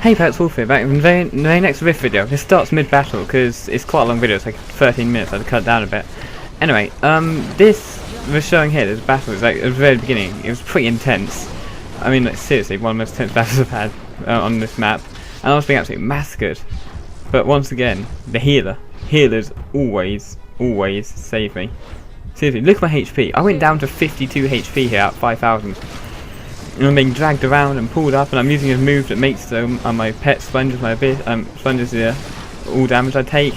Hey Pets Wolf here, back in the very next Rift video. This starts mid-battle because it's quite a long video, it's like 13 minutes, I had to cut it down a bit. Anyway, this we're showing here, this battle, is like at the very beginning, it was pretty intense. I mean, like, seriously, one of the most intense battles I've had on this map. And I was being absolutely massacred. But once again, the healers always save me. Seriously, look at my HP. I went down to 52 HP here at 5,000. And I'm being dragged around and pulled up, and I'm using a move that makes my pet sponges, sponges the all damage I take,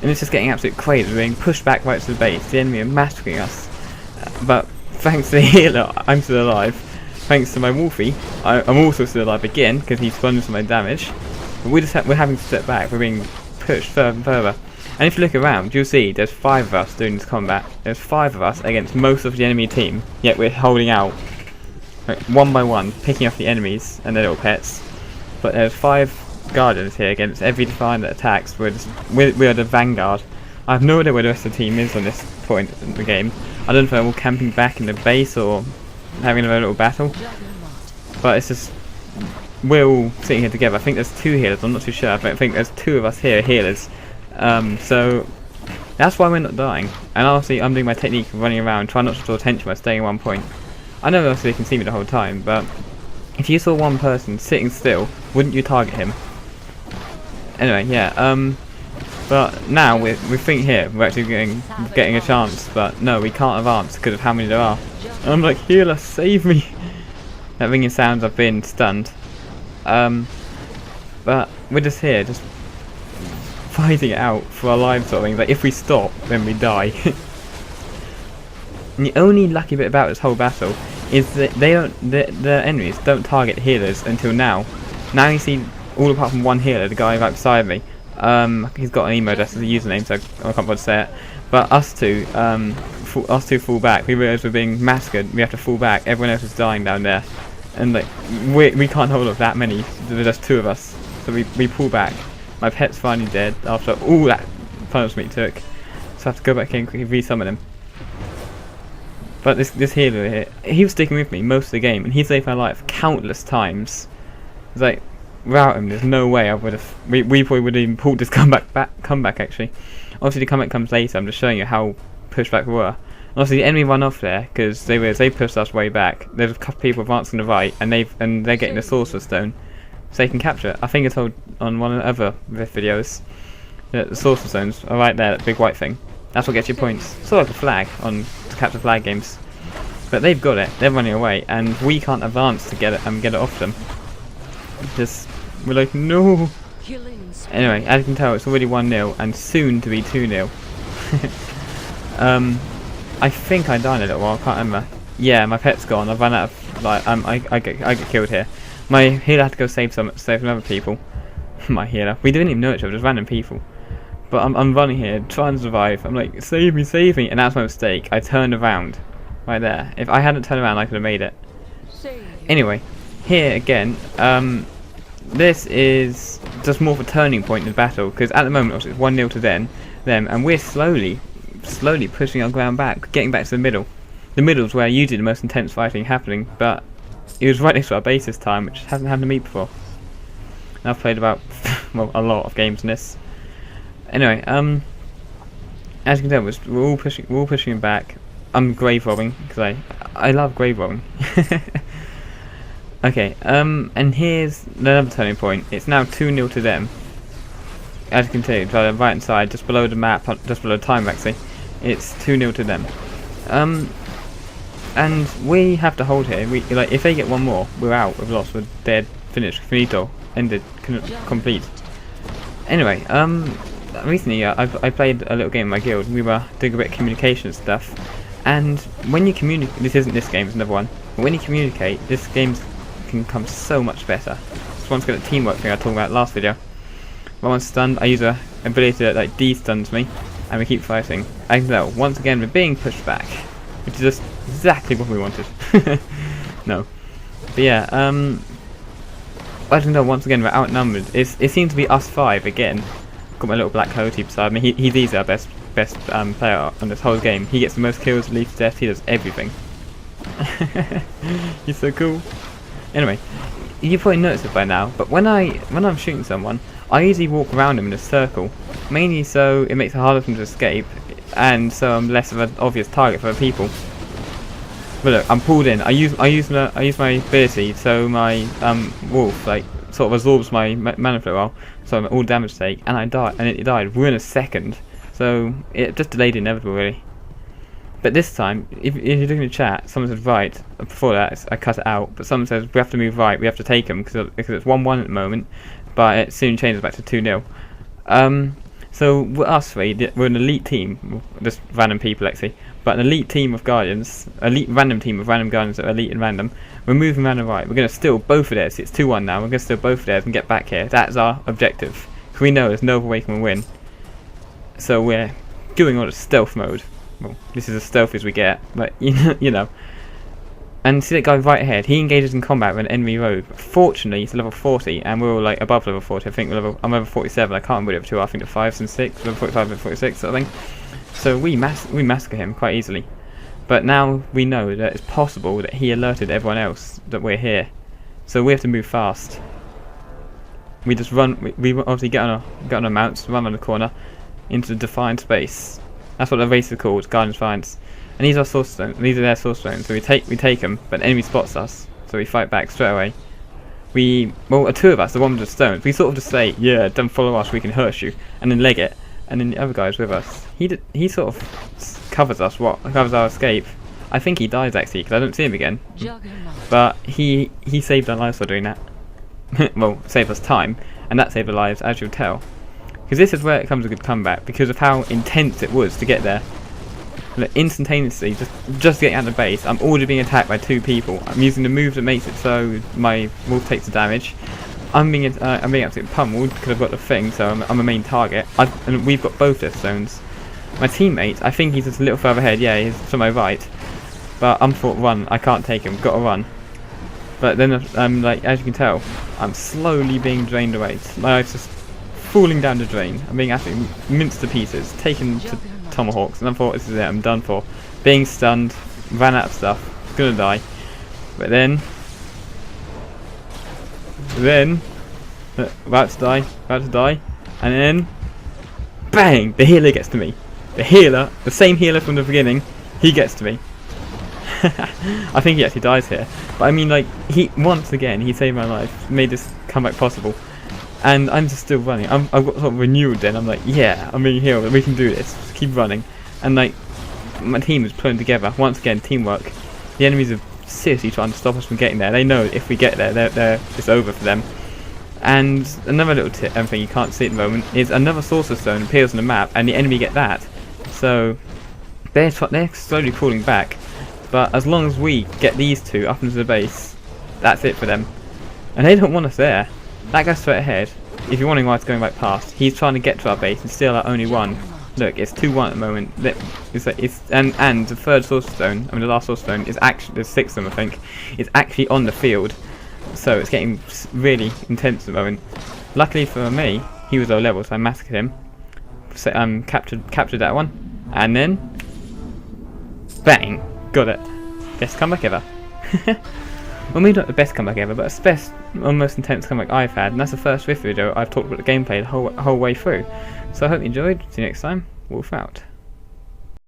and it's just getting absolute crazy. We're being pushed back right to the base. The enemy are massacring us, but thanks to the healer, I'm still alive. Thanks to my Wolfie, I'm also still alive again because he sponges my damage. But we're having to step back. We're being pushed further and further. And if you look around, you'll see there's 5 of us doing this combat. There's 5 of us against most of the enemy team, yet we're holding out. Like, one by one, picking off the enemies and their little pets. But there's 5 guardians here against every Defiant that attacks. We are the vanguard. I have no idea where the rest of the team is on this point in the game. I don't know if they're all camping back in the base or having a little battle. But it's just, we're all sitting here together. I think there's 2 healers, I'm not too sure, but I think there's 2 of us here healers. So that's why we're not dying. And obviously I'm doing my technique of running around, trying not to draw attention by staying in one point. I know obviously they can see me the whole time, but if you saw one person sitting still, wouldn't you target him? Anyway, yeah, but now we think here we're actually getting a chance, but no, we can't advance because of how many there are. And I'm like, healer, save me! That ringing sounds, I've been stunned. But we're just here, just fighting it out for our lives sort of thing. Like, if we stop, then we die. And the only lucky bit about this whole battle is that the enemies don't target healers until now. Now you see, all apart from one healer, the guy right beside me. He's got an emo address as a username, so I can't bother to say it. But us two fall back. We realise we're being massacred. We have to fall back. Everyone else is dying down there, and like we can't hold off that many. There's just 2 of us, so we pull back. My pet's finally dead after all that punishment he took. So I have to go back in and quickly resummon him. But this healer here, he was sticking with me most of the game, and he saved my life countless times. It's like, without him, there's no way I would have. We probably would have even pulled this comeback actually. Obviously, the comeback comes later. I'm just showing you how pushed back we were. And obviously, the enemy run off there because they pushed us way back. There's a couple of people advancing to the right, and they're getting the Sorcerer's Stone, so they can capture it. I think I told on one of the other Rift videos that the Sorcerer's Stones are right there, that big white thing. That's what gets you points. Sort of like a flag on to capture flag games. But they've got it. They're running away, and we can't advance to get it off them. We're like, no. Anyway, as you can tell, it's already 1-0 and soon to be 2-0. I think I died in a little while. I can't remember. Yeah, my pet's gone. I've run out of I get killed here. My healer had to go save some other people. My healer. We didn't even know each other. Just random people. But I'm running here, trying to survive. I'm like, save me, and that's my mistake. I turned around, right there. If I hadn't turned around, I could have made it. Anyway, here again, this is just more of a turning point in the battle, because at the moment it's 1-0 to them, and we're slowly pushing our ground back, getting back to the middle. The middle's where usually the most intense fighting happening, but it was right next to our base this time, which hasn't happened to me before. And I've played about well, a lot of games in this. Anyway, as you can tell, we're all pushing him back. I'm grave robbing because I love grave robbing. Okay, and here's another turning point. It's now 2-0 to them. As you can see, to the right hand side, just below the map, just below the time actually, it's 2-0 to them. And we have to hold here. If they get one more, we're out. We've lost. We're dead. Finished. Finito. Ended. Complete. Anyway, recently I played a little game in my guild. We were doing a bit of communication stuff, and when you communicate, this isn't this game, it's another one, but when you communicate, this game can come so much better. This one's got a teamwork thing I talked about last video. When I'm stunned, I use a ability that like de-stuns me, and we keep fighting. As you know, once again we're being pushed back, which is just exactly what we wanted. No, but yeah, I don't know, once again we're outnumbered. It seems to be us 5 again. Got my little black coyote beside me. He's easily our best player on this whole game. He gets the most kills, leads to death, he does everything. He's so cool. Anyway, you probably noticed it by now, but when I'm shooting someone, I usually walk around them in a circle, mainly so it makes it harder for them to escape, and so I'm less of an obvious target for other people. But look, I'm pulled in. I use my ability, so my wolf like sort of absorbs my mana flow well, so I'm all damage take, and I die, and it died within a second. So it just delayed the inevitable, really. But this time, if you're looking at chat, someone says right. Before that, I cut it out. But someone says we have to move right. We have to take them because it's 1-1 at the moment, but it soon changes back to 2-0. So we're us three. We're an elite team, just random people actually, but an elite team of guardians, elite random team of random guardians that are elite and random. We're moving around and right. We're going to steal both of theirs. It's 2-1 now. We're going to steal both of theirs and get back here. That's our objective. Because we know there's no other way we can win. So we're doing all the stealth mode. Well, this is as stealthy as we get, but you know. And see that guy right ahead, he engages in combat with an enemy rogue. Fortunately, he's level 40, and we're all like above level 40. I think I'm level 47. I can't remember the other two. I think the 5s and 6, level 45 and 46 sort of thing. So we massacre him quite easily. But now we know that it's possible that he alerted everyone else that we're here. So we have to move fast. We just run. We obviously get on our mounts, run on the corner into the defined space. That's what the race is called, Guardian Defiance. And these are source stones. These are their source stones. So we take them, but the enemy spots us, so we fight back straight away. Well, two of us, the one with the stones, we sort of just say, yeah, don't follow us, we can hurt you, and then leg it. And then the other guy's with us. He sort of covers us, covers our escape. I think he dies actually, because I don't see him again. But he saved our lives for doing that. Well, saved us time, and that saved our lives, as you'll tell. Because this is where it comes a good comeback, because of how intense it was to get there. Like, instantaneously, just getting out of the base, I'm already being attacked by 2 people. I'm using the move that makes it so my wolf takes the damage. I'm being absolutely pummeled because I've got the thing, so I'm a main target. And we've got both their stones. My teammate, I think he's just a little further ahead. Yeah, he's to my right. But I'm thought run. I can't take him. Got to run. But then I'm like, as you can tell, I'm slowly being drained away. My life's just falling down the drain. I'm being absolutely minced to pieces, taken to tomahawks, and I thought, this is it, I'm done for. Being stunned, ran out of stuff, gonna die. But then, about to die, and then, bang! The healer gets to me. The healer, the same healer from the beginning, he gets to me. I think he actually dies here. But I mean, like, once again, he saved my life, made this comeback possible. And I'm just still running. I've got sort of renewed then. I'm like, yeah, I'm being healed. We can do this. Just keep running. And like, my team is pulling together. Once again, teamwork. The enemies are seriously trying to stop us from getting there. They know if we get there, it's over for them. And another little thing you can't see at the moment is another sorcerer stone appears on the map, and the enemy get that. So they're slowly crawling back. But as long as we get these 2 up into the base, that's it for them. And they don't want us there. That guy's straight ahead. If you're wondering why it's going right past, he's trying to get to our base and steal our only one. Look, it's 2-1 at the moment. And the third source stone, the last source stone is actually, there's 6 of them I think, is actually on the field. So it's getting really intense at the moment. Luckily for me, he was low level, so I massacred him. So, captured that one, and then bang, got it. Best comeback ever. Well, maybe not the best comeback ever, but the best, most intense comeback I've had, and that's the first Rift video I've talked about the gameplay the whole way through. So I hope you enjoyed. See you next time. Wolf out.